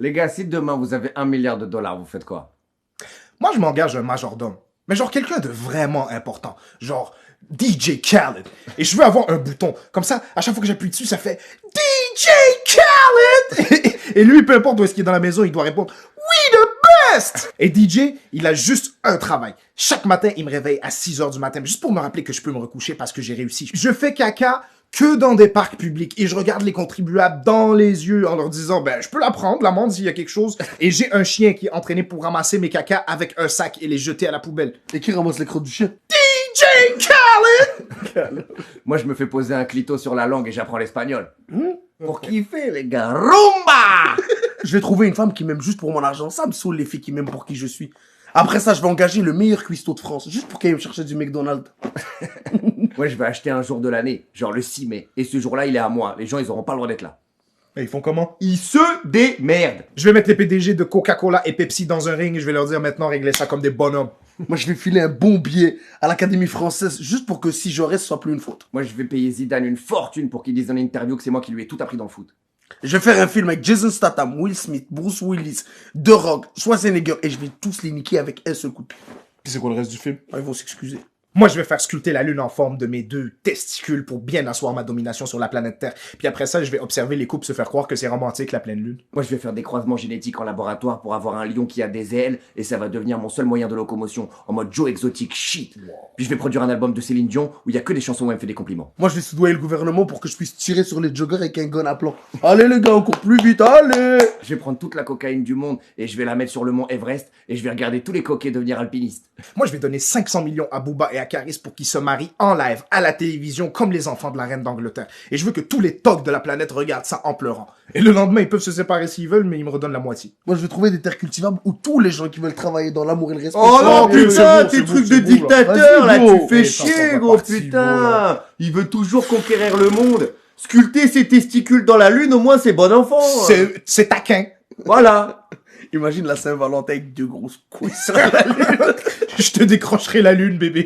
Les gars, si demain vous avez 1 milliard de dollars, vous faites quoi? Moi, je m'engage un majordome. Mais genre quelqu'un de vraiment important. Genre DJ Khaled. Et je veux avoir un bouton. Comme ça, à chaque fois que j'appuie dessus, ça fait DJ Khaled! Et lui, peu importe où est-ce qu'il est dans la maison, il doit répondre We the best! Et DJ, il a juste un travail. Chaque matin, il me réveille à 6 heures du matin, juste pour me rappeler que je peux me recoucher parce que j'ai réussi. Je fais caca que dans des parcs publics et je regarde les contribuables dans les yeux en leur disant je peux la prendre, l'amende s'il y a quelque chose. Et j'ai un chien qui est entraîné pour ramasser mes cacas avec un sac et les jeter à la poubelle. Et qui ramasse les crottes du chien? DJ Khaled! Moi, je me fais poser un clito sur la langue et j'apprends l'espagnol. Pour kiffer, les gars. Rumba! Je vais trouver une femme qui m'aime juste pour mon argent. Ça me saoule les filles qui m'aiment pour qui je suis. Après ça, je vais engager le meilleur cuistot de France, juste pour qu'elle me cherche du McDonald's. Moi, je vais acheter un jour de l'année, genre le 6 mai. Et ce jour-là, il est à moi. Les gens, ils auront pas le droit d'être là. Et ils font comment? Ils se démerdent. Je vais mettre les PDG de Coca-Cola et Pepsi dans un ring et je vais leur dire maintenant régler ça comme des bonhommes. Moi, je vais filer un bon billet à l'Académie française, juste pour que si je reste, ce soit plus une faute. Moi, je vais payer Zidane une fortune pour qu'il dise dans l'interview que c'est moi qui lui ai tout appris dans le foot. Je vais faire un film avec Jason Statham, Will Smith, Bruce Willis, The Rock, Schwarzenegger, et je vais tous les niquer avec un seul coup de pied. Puis c'est quoi le reste du film? Ah, ils vont s'excuser. Moi, je vais faire sculpter la lune en forme de mes 2 testicules pour bien asseoir ma domination sur la planète Terre. Puis après ça, je vais observer les couples se faire croire que c'est romantique, la pleine lune. Moi, je vais faire des croisements génétiques en laboratoire pour avoir un lion qui a des ailes et ça va devenir mon seul moyen de locomotion en mode Joe exotique shit. Puis je vais produire un album de Céline Dion où il y a que des chansons où elle me fait des compliments. Moi, je vais soudoyer le gouvernement pour que je puisse tirer sur les joggers avec un gun à plomb. Allez, les gars, encore plus vite, allez! Je vais prendre toute la cocaïne du monde et je vais la mettre sur le mont Everest et je vais regarder tous les coquets devenir alpinistes. Moi, je vais donner 500 millions à Booba et à Karis pour qu'ils se marient en live, à la télévision, comme les enfants de la reine d'Angleterre. Et je veux que tous les tocs de la planète regardent ça en pleurant. Et le lendemain, ils peuvent se séparer s'ils veulent, mais ils me redonnent la moitié. Moi, je vais trouver des terres cultivables où tous les gens qui veulent travailler dans l'amour et le respect... Oh non, c'est putain, bon, tes c'est trucs bon, de c'est bon, là. dictateur, là, Vas-y, tu go. fais Et ça, chier, ça va gros, partir, putain. bon, là. Il veut toujours conquérir le monde. Sculpter ses testicules dans la lune, au moins, c'est bon enfant. C'est taquin. Voilà. Imagine la Saint-Valentin avec 2 grosses couilles sur la lune. Je te décrocherai la lune, bébé.